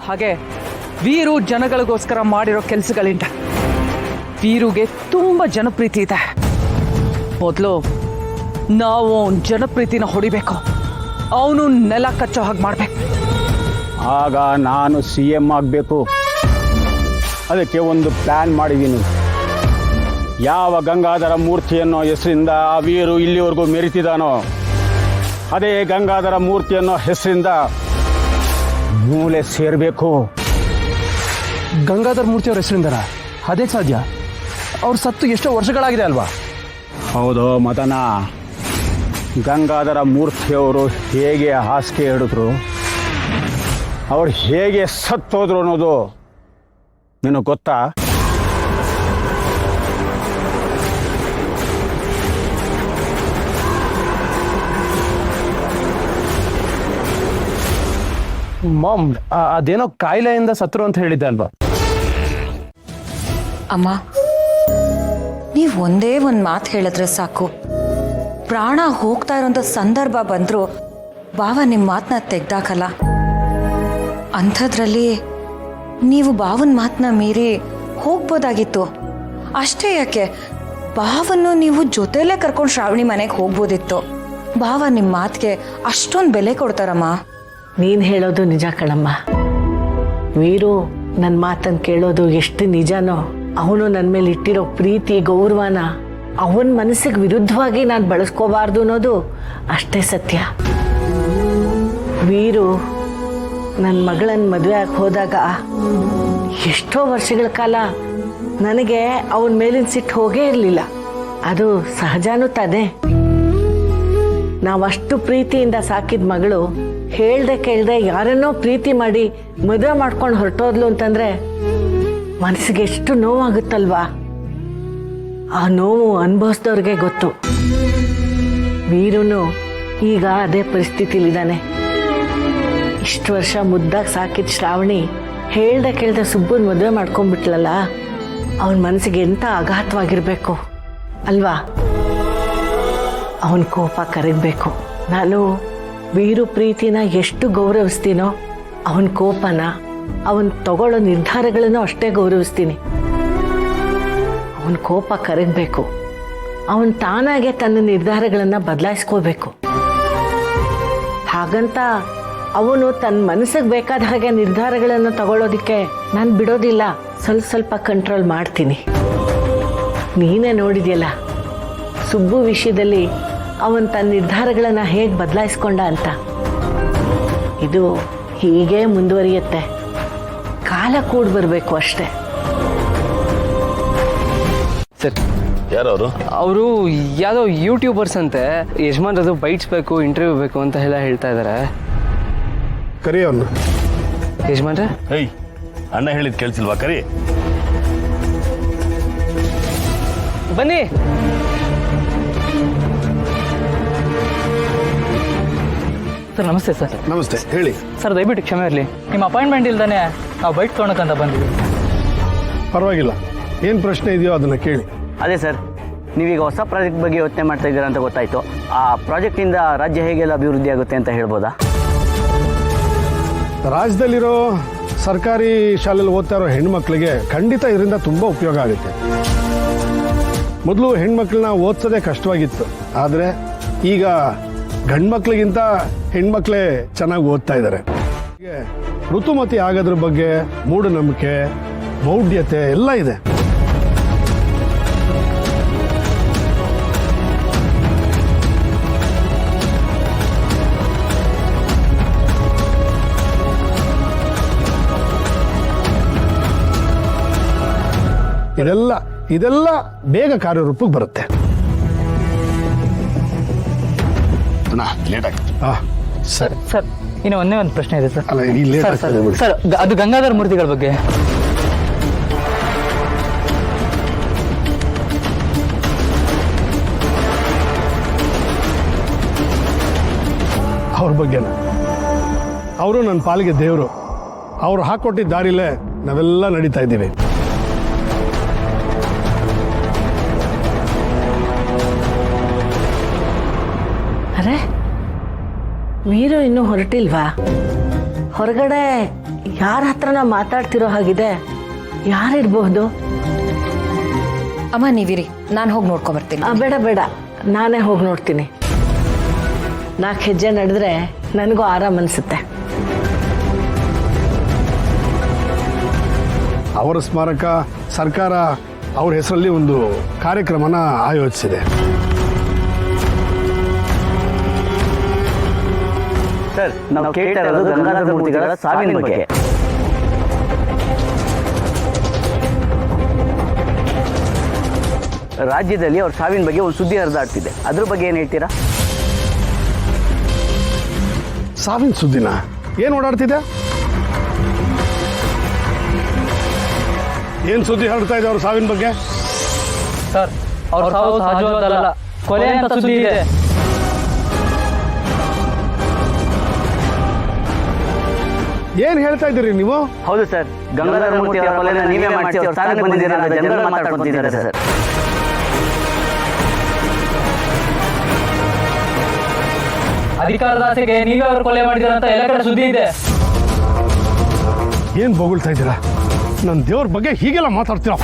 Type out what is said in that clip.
ಹಾಗೆ ವೀರು ಜನಗಳಿಗೋಸ್ಕರ ಮಾಡಿರೋ ಕೆಲಸಗಳಿಂದ ವೀರುಗೆ ತುಂಬ ಜನಪ್ರೀತಿ ಇದೆ. ಮೊದಲು ನಾವು ಅವನ ಜನಪ್ರೀತಿನ ಹೊಡಿಬೇಕು, ಅವನು ನೆಲ ಕಚ್ಚೋ ಹಾಗೆ ಮಾಡಬೇಕು. ಆಗ ನಾನು CM ಆಗಬೇಕು. ಅದಕ್ಕೆ ಒಂದು ಪ್ಲ್ಯಾನ್ ಮಾಡಿದ್ದೀನಿ. ಯಾವ ಗಂಗಾಧರ ಮೂರ್ತಿ ಅನ್ನೋ ಹೆಸರಿಂದ ಆ ವೀರು ಇಲ್ಲಿವರೆಗೂ ಮೆರಿತಿದ್ದಾನೋ ಅದೇ ಗಂಗಾಧರ ಮೂರ್ತಿ ಅನ್ನೋ ಹೆಸರಿಂದ ಮೂಲೆ ಸೇರಬೇಕು. ಗಂಗಾಧರ ಮೂರ್ತಿ ಅವ್ರ ಹೆಸರಿಂದನ? ಅದೇ ಸಾಧ್ಯ? ಅವ್ರು ಸತ್ತು ಎಷ್ಟೋ ವರ್ಷಗಳಾಗಿದೆ ಅಲ್ವಾ? ಹೌದು ಮದನ, ಗಂಗಾಧರ ಮೂರ್ತಿಯವರು ಹೇಗೆ ಹಾಸಿಗೆ ಹಿಡಿದ್ರು, ಅವ್ರು ಹೇಗೆ ಸತ್ತೋದ್ರು ಅನ್ನೋದು ನಿನಗೆ ಗೊತ್ತಾ? ಮಾಮ್, ಅದೇನೋ ಕಾಯಿಲೆಯಿಂದ ಸತ್ರು ಅಂತ ಹೇಳಿದ್ದೆ ಅಲ್ವಾ? ಅಮ್ಮ, ನೀವು ಒಂದೇ ಒಂದು ಮಾತು ಹೇಳಿದ್ರೆ ಸಾಕು, ಪ್ರಾಣ ಹೋಗ್ತಾ ಇರೋಂಥ ಸಂದರ್ಭ ಬಂದರೂ ಬಾವ ನಿಮ್ಮ ಮಾತನ್ನ ತೆಗ್ದಾಕಲ್ಲ. ಅಂಥದ್ರಲ್ಲಿ ನೀವು ಬಾವನ ಮಾತನ್ನ ಮೀರಿ ಹೋಗ್ಬೋದಾಗಿತ್ತು. ಅಷ್ಟೇ ಯಾಕೆ, ಬಾವನ್ನು ನೀವು ಜೊತೆಲೇ ಕರ್ಕೊಂಡು ಶ್ರಾವಣಿ ಮನೆಗೆ ಹೋಗ್ಬೋದಿತ್ತು. ಬಾವ ನಿಮ್ಮ ಮಾತಿಗೆ ಅಷ್ಟೊಂದು ಬೆಲೆ ಕೊಡ್ತಾರಮ್ಮ. ನೀನು ಹೇಳೋದು ನಿಜ ಕಣಮ್ಮ. ವೀರು ನನ್ನ ಮಾತನ್ನು ಕೇಳೋದು ಎಷ್ಟು ನಿಜನೋ, ಅವನು ನನ್ನ ಮೇಲೆ ಇಟ್ಟಿರೋ ಪ್ರೀತಿ ಗೌರವನ ಅವನ ಮನಸ್ಸಿಗೆ ವಿರುದ್ಧವಾಗಿ ನಾನು ಬಳಸ್ಕೋಬಾರ್ದು ಅನ್ನೋದು ಅಷ್ಟೇ ಸತ್ಯ. ವೀರು ನನ್ನ ಮಗಳನ್ನ ಮದುವೆ ಆಗಿ ಹೋದಾಗ ಎಷ್ಟೋ ವರ್ಷಗಳ ಕಾಲ ನನಗೆ ಅವನ ಮೇಲಿನ ಸಿಟ್ಟು ಹೋಗೇ ಇರಲಿಲ್ಲ. ಅದು ಸಹಜನೂ ತಾನೆ. ನಾವಷ್ಟು ಪ್ರೀತಿಯಿಂದ ಸಾಕಿದ ಮಗಳು ಹೇಳ್ದೆ ಕೇಳ್ದೆ ಯಾರನ್ನೋ ಪ್ರೀತಿ ಮಾಡಿ ಮದುವೆ ಮಾಡ್ಕೊಂಡು ಹೊರಟೋದ್ಲು ಅಂತಂದ್ರೆ ಮನಸ್ಸಿಗೆ ಎಷ್ಟು ನೋವಾಗುತ್ತಲ್ವಾ? ಆ ನೋವು ಅನುಭವಿಸಿದವ್ರಿಗೆ ಗೊತ್ತು. ವೀರುನು ಈಗ ಅದೇ ಪರಿಸ್ಥಿತಿಲಿದ್ದಾನೆ. ಇಷ್ಟು ವರ್ಷ ಮುದ್ದಾಗಿ ಸಾಕಿದ ಶ್ರಾವಣಿ ಹೇಳ್ದೆ ಕೇಳ್ದೆ ಸುಬ್ಬನ ಮದುವೆ ಮಾಡ್ಕೊಂಡ್ಬಿಟ್ಲಲ್ಲ, ಅವನ ಮನಸ್ಸಿಗೆ ಎಂಥ ಆಘಾತವಾಗಿರ್ಬೇಕು ಅಲ್ವಾ? ಅವನ ಕೋಪ ಕರಗಬೇಕು. ನಾನು ವೀರು ಪ್ರೀತಿನ ಎಷ್ಟು ಗೌರವಿಸ್ತೀನೋ ಅವನ ಕೋಪನ, ಅವನ್ ತಗೊಳ್ಳೋ ನಿರ್ಧಾರಗಳನ್ನು ಅಷ್ಟೇ ಗೌರವಿಸ್ತೀನಿ. ಅವನ ಕೋಪ ಕರಗಬೇಕು. ಅವನ್ ತಾನಾಗೆ ತನ್ನ ನಿರ್ಧಾರಗಳನ್ನು ಬದಲಾಯಿಸ್ಕೋಬೇಕು. ಹಾಗಂತ ಅವನು ತನ್ನ ಮನಸ್ಸಿಗೆ ಬೇಕಾದ ಹಾಗೆ ನಿರ್ಧಾರಗಳನ್ನು ತಗೊಳ್ಳೋದಿಕ್ಕೆ ನಾನು ಬಿಡೋದಿಲ್ಲ. ಸ್ವಲ್ಪ ಸ್ವಲ್ಪ ಕಂಟ್ರೋಲ್ ಮಾಡ್ತೀನಿ. ನೀನೇ ನೋಡಿದ್ಯಲ್ಲ ಸುಬ್ಬು ವಿಷಯದಲ್ಲಿ ಅವನ್ ತನ್ನ ನಿರ್ಧಾರಗಳನ್ನು ಹೇಗೆ ಬದಲಾಯಿಸ್ಕೊಂಡ ಅಂತ. ಇದು ಹೀಗೆ ಮುಂದುವರಿಯುತ್ತೆ. ಕಾಲ ಕೂಡ ಬರಬೇಕು ಅಷ್ಟೇ. ಸರ್, ಯಾರವರು? ಅವರು ಯಾವುದೋ ಯೂಟ್ಯೂಬರ್ಸ್ ಅಂತೆ. ಯಜಮಾನ್ರದು ಬೈಟ್ಸ್ ಬೇಕು, ಇಂಟರ್ವ್ಯೂ ಬೇಕು ಅಂತ ಹೇಳ್ತಾ ಇದ್ದಾರೆ. ಕರಿ ಅವ್ರನ್ನ. ಯಜಮಾನ್ರೆ, ಹೇಯ್, ಅಣ್ಣ ಹೇಳಿದ್ ಕೇಳಿಸಿಲ್ವಾ? ಕರಿ. ಬನ್ನಿ. ಸರ್ ನಮಸ್ತೆ. ಸರ್ ನಮಸ್ತೆ, ಹೇಳಿ. ಸರ್ ದಯವಿಟ್ಟು ಕ್ಷಮೆ ಇರಲಿ, ನಿಮ್ಮ ಅಪಾಯಿಂಟ್ಮೆಂಟ್ ಇಲ್ದಾನೆ ನಾವು ಬೈಟ್ ತೊಗೊಳಕಂತ ಬಂದ್ವಿ. ಪರವಾಗಿಲ್ಲ, ಏನು ಪ್ರಶ್ನೆ ಇದೆಯೋ ಅದನ್ನ ಕೇಳಿ. ಅದೇ ಸರ್, ನೀವೀಗ ಹೊಸ ಪ್ರಾಜೆಕ್ಟ್ ಬಗ್ಗೆ ಯೋಚನೆ ಮಾಡ್ತಾ ಇದ್ದೀರಾ ಅಂತ ಗೊತ್ತಾಯಿತು. ಆ ಪ್ರಾಜೆಕ್ಟಿಂದ ರಾಜ್ಯ ಹೇಗೆಲ್ಲ ಅಭಿವೃದ್ಧಿ ಆಗುತ್ತೆ ಅಂತ ಹೇಳ್ಬೋದಾ? ರಾಜ್ಯದಲ್ಲಿರೋ ಸರ್ಕಾರಿ ಶಾಲೆಯಲ್ಲಿ ಓದ್ತಾ ಇರೋ ಹೆಣ್ಮಕ್ಳಿಗೆ ಖಂಡಿತ ಇದರಿಂದ ತುಂಬ ಉಪಯೋಗ ಆಗುತ್ತೆ. ಮೊದಲು ಹೆಣ್ಮಕ್ಳನ್ನ ಓದಿಸೋದೇ ಕಷ್ಟವಾಗಿತ್ತು, ಆದರೆ ಈಗ ಗಂಡ್ಮಕ್ಳಿಗಿಂತ ಹೆಣ್ಮಕ್ಳೇ ಚೆನ್ನಾಗಿ ಓದ್ತಾ ಇದ್ದಾರೆ. ಋತುಮತಿ ಆಗೋದ್ರ ಬಗ್ಗೆ ಮೂಢನಂಬಿಕೆ, ಮೌಢ್ಯತೆ ಎಲ್ಲ ಇದೆ. ಇದೆಲ್ಲ ಬೇಗ ಕಾರ್ಯರೂಪಕ್ಕೆ ಬರುತ್ತೆ. ಸರ್ ಸರ್ ಇನ್ನು ಒಂದೇ ಒಂದು ಪ್ರಶ್ನೆ ಇದೆ ಸರ್. ಅಲ್ಲ, ಈ ಲೇಟ್ ಆಗ್ತದೆ ಬಿಡಿ. ಸರ್, ಅದು ಗಂಗಾಧರ ಮೂರ್ತಿಗಳ ಬಗ್ಗೆ. ಅವ್ರ ಬಗ್ಗೆನ? ಅವರು ನನ್ನ ಪಾಲಿಗೆ ದೇವರು. ಅವ್ರು ಹಾಕೊಟ್ಟಿದ್ದ ದಾರಿಲೇ ನಾವೆಲ್ಲ ನಡೀತಾ ಇದ್ದೀವಿ. ಅರೆ, ವೀರು ಇನ್ನೂ ಹೊರಟಿಲ್ವಾ? ಹೊರಗಡೆ ಯಾರ ಹತ್ರನ ಮಾತಾಡ್ತಿರೋ ಹಾಗಿದೆ, ಯಾರಿರ್ಬಹುದು? ಅಮ್ಮ ನೀವಿರಿ, ನಾನು ಹೋಗಿ ನೋಡ್ಕೊಂಬರ್ತೀನಿ. ಬೇಡ ಬೇಡ, ನಾನೇ ಹೋಗಿ ನೋಡ್ತೀನಿ. 4 ಹೆಜ್ಜೆ ನಡೆದ್ರೆ ನನಗೂ ಆರಾಮ್ ಅನ್ಸುತ್ತೆ. ಅವರ ಸ್ಮಾರಕ ಸರ್ಕಾರ ಅವ್ರ ಹೆಸರಲ್ಲಿ ಒಂದು ಕಾರ್ಯಕ್ರಮನ ಆಯೋಜಿಸಿದೆ. ಸರ್, ನಾವು ಕೇಳ್ತಾ ಇರೋದು ಗಂಗಾಧರ ಮೂರ್ತಿಗಳ ಸಾವಿನ ಬಗ್ಗೆ. ರಾಜ್ಯದಲ್ಲಿ ಅವ್ರ ಸಾವಿನ ಬಗ್ಗೆ ಒಂದು ಸುದ್ದಿ ಹರಿದಾಡ್ತಿದೆ, ಅದ್ರ ಬಗ್ಗೆ ಏನು ಹೇಳ್ತೀರಾ? ಸಾವಿನ ಸುದ್ದಿನ ಏನು ಓಡಾಡ್ತಿದೆ? ಏನು ಸುದ್ದಿ ಹರಡ್ತಾ ಇದೆ ಅವ್ರ ಸಾವಿನ ಬಗ್ಗೆ? ಸರ್, ಅವ್ರ ಸಾವು ಸಹಜವಾದಲ್ಲ, ಕೊಲೆ ಅಂತ ಸುದ್ದಿ ಇದೆ. ಏನು ಹೇಳ್ತಾ ಇದ್ದೀರಿ ನೀವು? ಹೌದು ಸರ್, ಗಂಗಾಧರ ಮೂರ್ತಿ ಅವರ ಕೊಲೆನ ನೀವೇ ಮಾಡಿಸಿ ಅವ್ರ ಸ್ಥಾನಕ್ಕೆ ಬಂದಿದ್ದೀರಾ ಅಂತ ಜನಗಳು ಮಾತಾಡ್ಕೊತಿದ್ದಾರೆ ಸರ್. ಅಧಿಕಾರದ ಆಸೆಗೆ ನೀವೇ ಅವ್ರ ಕೊಲೆ ಮಾಡಿದ್ದೀರಾ ಅಂತ ಎಲ್ಲ ಕಡೆ ಸುದ್ದಿ ಇದೆ. ಏನು ಬೊಗಳ್ತಾ ಇದ್ದೀರಾ? ನನ್ನ ದೇವ್ರ ಬಗ್ಗೆ ಹೀಗೆಲ್ಲ ಮಾತಾಡ್ತೀರಾ?